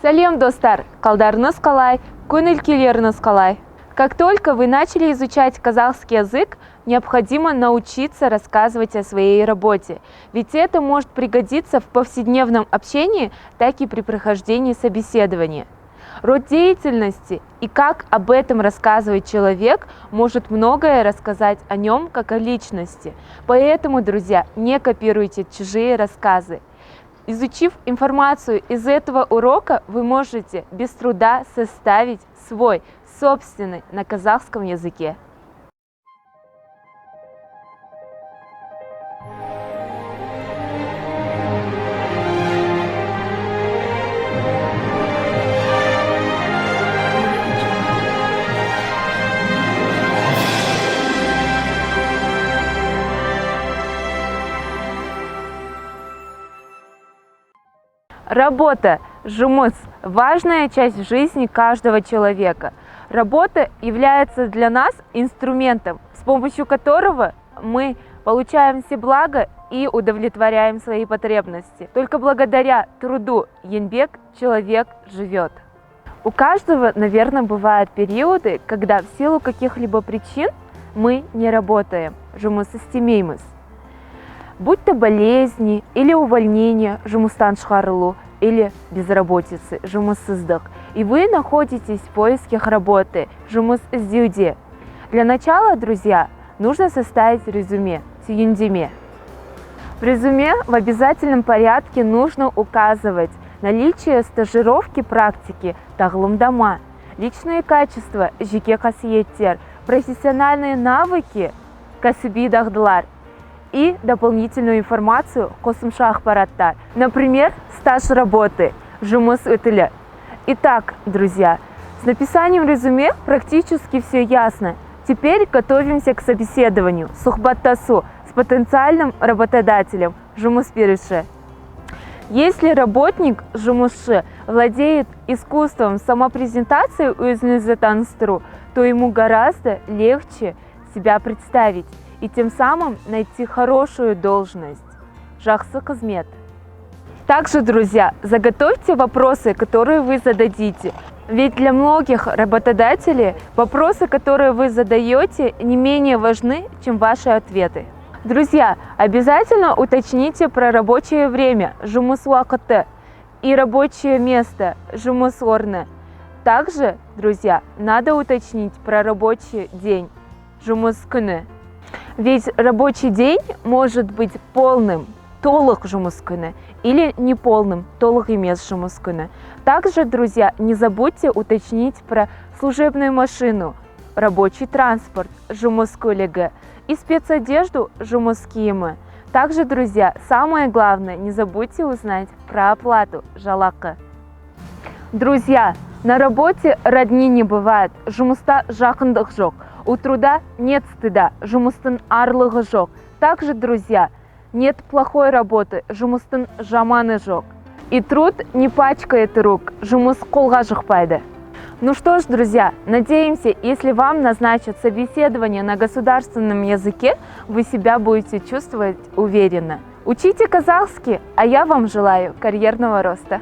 Салем, достар! Қалдарыңыз қалай, көңіл-күйлеріңіз қалай? Как только вы начали изучать казахский язык, необходимо научиться рассказывать о своей работе, ведь это может пригодиться в повседневном общении, так и при прохождении собеседования. Род деятельности и как об этом рассказывает человек может многое рассказать о нем как о личности. Поэтому, друзья, не копируйте чужие рассказы. Изучив информацию из этого урока, вы можете без труда составить свой собственный на казахском языке. Работа, жұмыс – важная часть жизни каждого человека. Работа является для нас инструментом, с помощью которого мы получаем все блага и удовлетворяем свои потребности. Только благодаря труду еңбек человек живет. У каждого, наверное, бывают периоды, когда в силу каких-либо причин мы не работаем, жұмыс істемейміз. Будь то болезни или увольнение, жұмыстан шығарылу, или безработицы, жұмыссыздық, и вы находитесь в поисках работы, жұмыс іздеуде. Для начала, друзья, нужно составить резюме, түйіндеме. В резюме в обязательном порядке нужно указывать наличие стажировки, практики, тағылымдама, личные качества, жеке қасиеттер, профессиональные навыки, кәсіби дағдылар, и дополнительную информацию, қосымша ақпараттар. Например, стаж работы, жұмыс өтілі. Итак, друзья, с написанием резюме практически все ясно. Теперь готовимся к собеседованию, сұхбаттасу с потенциальным работодателем, жұмыс беруші. Если работник, жұмысшы, владеет искусством самопрезентации өзін-өзі таныстыру, то ему гораздо легче себя представить и тем самым найти хорошую должность. Жақсы қызмет. Также, друзья, заготовьте вопросы, которые вы зададите. Ведь для многих работодателей вопросы, которые вы задаете, не менее важны, чем ваши ответы. Друзья, обязательно уточните про рабочее время, жұмыс уақыты, и рабочее место, жұмыс орны. Также, друзья, надо уточнить про рабочий день, жұмыс күні. Ведь рабочий день может быть полным, толық жұмыс күні, или неполным, толық емес жұмыс күні. Также, друзья, не забудьте уточнить про служебную машину, рабочий транспорт, жұмыс көлігі, и спецодежду, жұмыс киімі. Также, друзья, самое главное, не забудьте узнать про оплату, жалақы. Друзья, на работе родни не бывает, жұмыста жақындық жоқ. У труда нет стыда, жұмыстың арлығы жоқ. Также, друзья, нет плохой работы, жұмыстың жаманы жоқ. И труд не пачкает рук, жұмыс қолға жұқпайды. Ну что ж, друзья, надеемся, если вам назначат собеседование на государственном языке, вы себя будете чувствовать уверенно. Учите казахский, а я вам желаю карьерного роста.